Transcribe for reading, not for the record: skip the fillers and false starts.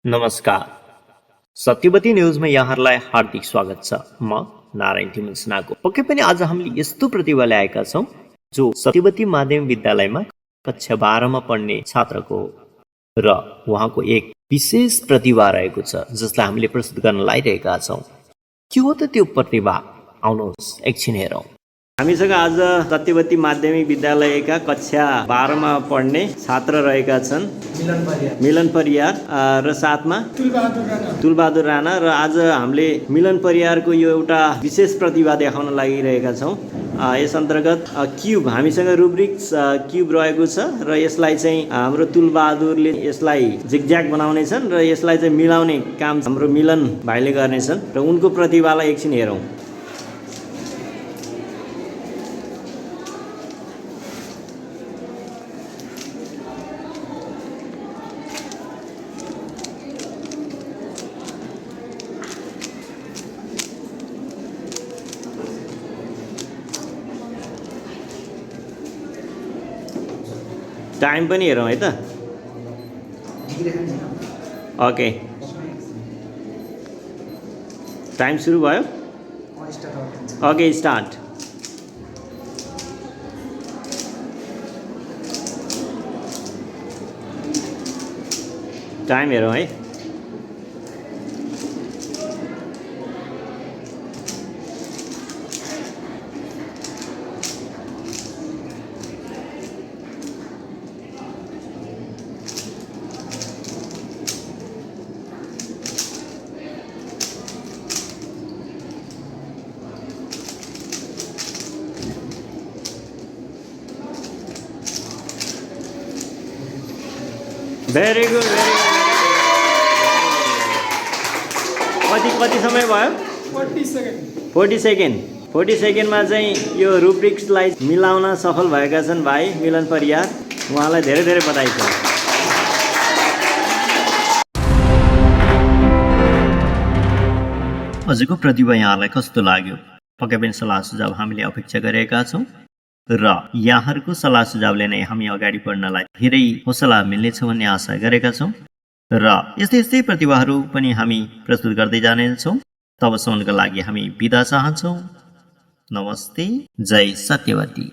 नमस्कार। सत्यवती न्युजमा यहाँहरूलाई हार्दिक स्वागत छ। म नारायण तिमल सिन्हाको। पक्कै पनि आज हामीले यस्तो प्रतिभा ल्याएका छौँ जो सत्यवती माध्यमिक विद्यालयमा कक्षा 12 मा पढ्ने छात्रको हो र उहाँको एक विशेष प्रतिभा रहेको छ जसलाई हामीले प्रस्तुत गर्न लागिरहेका छौँ। के हो त त्यो प्रतिभा? आउनुहोस् एकछिन हेरौँ। हामीसँग आज सत्यवती माध्यमिक विद्यालयका कक्षा 12 मा पढ्ने छात्र रहेका छन्। मिलन परियार र साथमा तुलबहादुर राणा र आज हामीले मिलन परियारको यो एउटा विशेष प्रतिभा देखाउन लागिरहेका छौँ। यस अन्तर्गत क्युब हामीसँग रुब्रिक्स क्युब रहेको छ र यसलाई चाहिँ हाम्रो तुलबहादुरले यसलाई जिगज्याग बनाउनेछन् र यसलाई चाहिँ मिलाउने काम हाम्रो मिलन भाइले गर्नेछन् र उनको प्रतिभालाई एकछिन हेरौँ। टाइम पनि हेरौँ है त। ओके, टाइम सुरु भयो। Okay, start. टाइम हेरौँ है। Very good, very good. कति समय भयो? 40 सेकेन्डमा चाहिँ यो रुब्रिक्सलाई मिलाउन सफल भएका छन् भाइ मिलन परियार। उहाँलाई धेरै धेरै बधाई छ। आजको प्रतिभा यहाँलाई कस्तो लाग्यो? पक्कै पनि सल्लाह सुझाव हामीले अपेक्षा गरेका छौँ र यहाँहरूको सल्लाह सुझावले नै हामी अगाडि बढ्नलाई धेरै हौसला मिल्नेछ भन्ने आशा गरेका छौँ र यस्तै यस्तै प्रतिभाहरू पनि हामी प्रस्तुत गर्दै जानेछौँ। तबसम्मका लागि हामी बिदा चाहन्छौँ। नमस्ते, जय सत्यवती।